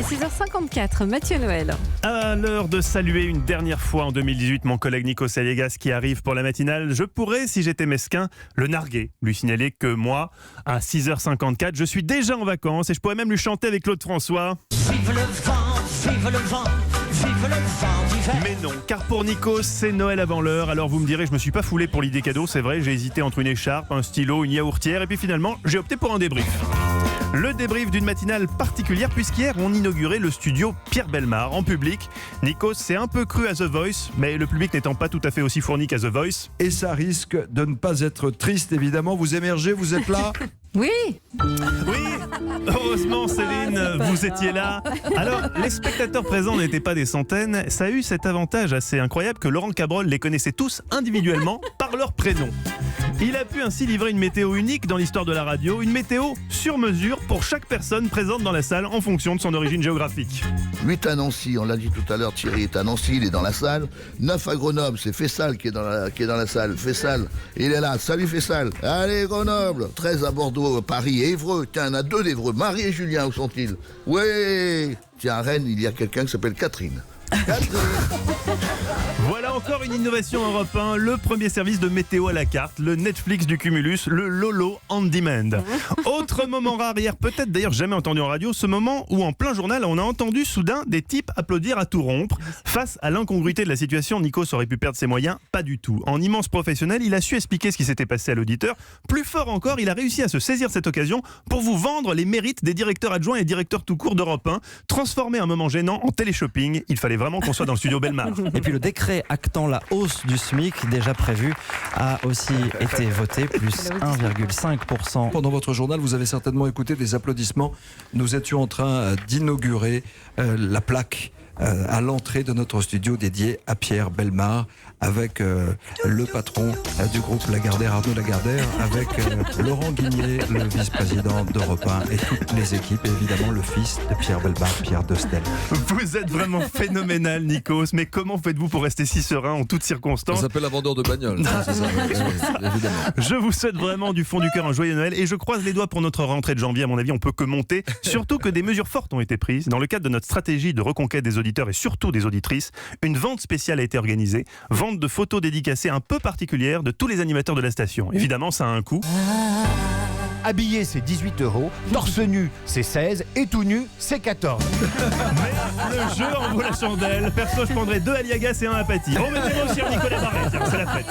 est 6h54, Mathieu Noël. À l'heure de saluer une dernière fois en 2018 mon collègue Nico Saliegas qui arrive pour la matinale, je pourrais, si j'étais mesquin, le narguer, lui signaler que moi, à 6h54, je suis déjà en vacances et je pourrais même lui chanter avec Claude François. Vive le vent, vive le vent, vive le vent d'hiver. Mais non, car pour Nikos, c'est Noël avant l'heure. Alors vous me direz, je me suis pas foulé pour l'idée cadeau, c'est vrai, j'ai hésité entre une écharpe, un stylo, une yaourtière, et puis finalement, j'ai opté pour un débrief. Le débrief d'une matinale particulière, puisqu'hier, on inaugurait le studio Pierre Bellemare en public. Nikos s'est un peu cru à The Voice, mais le public n'étant pas tout à fait aussi fourni qu'à The Voice. Et ça risque de ne pas être triste, évidemment. Vous émergez, vous êtes là. Oui, Oui, heureusement Céline, vous étiez là. Alors, les spectateurs présents n'étaient pas des centaines. Ça a eu cet avantage assez incroyable que Laurent Cabrol les connaissait tous individuellement par leur prénom. Il a pu ainsi livrer une météo unique dans l'histoire de la radio, une météo sur mesure pour chaque personne présente dans la salle en fonction de son origine géographique. 8 à Nancy, on l'a dit tout à l'heure, Thierry est à Nancy, il est dans la salle. 9 à Grenoble, c'est Fessal qui est dans la salle. Fessal, il est là, salut Fessal. Allez Grenoble. 13 à Bordeaux, Paris et Évreux. Tiens, il y en a 2 d'Évreux. Marie et Julien, où sont-ils? Ouais. Tiens, à Rennes, il y a quelqu'un qui s'appelle Catherine. Voilà encore une innovation Europe 1, le premier service de météo à la carte, le Netflix du Cumulus, le Lolo on Demand. Autre moment rare hier, peut-être d'ailleurs jamais entendu en radio, ce moment où en plein journal on a entendu soudain des types applaudir à tout rompre. Face à l'incongruité de la situation, Nikos aurait pu perdre ses moyens, pas du tout. En immense professionnel, il a su expliquer ce qui s'était passé à l'auditeur. Plus fort encore, il a réussi à se saisir cette occasion pour vous vendre les mérites des directeurs adjoints et directeurs tout court d'Europe 1, transformer un moment gênant en téléshopping. Il fallait vraiment qu'on soit dans le studio Bellemare. Et puis le décret actant la hausse du SMIC déjà prévu a aussi été voté, plus 1,5%. Pendant votre journal, vous avez certainement écouté des applaudissements. Nous étions en train d'inaugurer la plaque à l'entrée de notre studio dédié à Pierre Bellemare, avec le patron du groupe Lagardère, Arnaud Lagardère, avec Laurent Guigné, le vice-président d'Europe 1, et toutes les équipes, et évidemment le fils de Pierre Bellemare, Pierre Dostel. Vous êtes vraiment phénoménal, Nikos, mais comment faites-vous pour rester si serein en toutes circonstances? Ça s'appelle un vendeur de bagnole. C'est ça, évidemment. Je vous souhaite vraiment du fond du cœur un joyeux Noël et je croise les doigts pour notre rentrée de janvier. À mon avis, on peut que monter. Surtout que des mesures fortes ont été prises. Dans le cadre de notre stratégie de reconquête des auditeurs et surtout des auditrices, une vente spéciale a été organisée. Vente de photos dédicacées un peu particulières de tous les animateurs de la station. Évidemment, ça a un coût. Habillé, c'est 18 €, torse nu, c'est 16 et tout nu, c'est 14. Mais le jeu en vaut la chandelle. Perso, je prendrais 2 Aliagas et 1 Apathy. Remettez-moi aussi un Nicolas Barret, tiens, c'est la fête.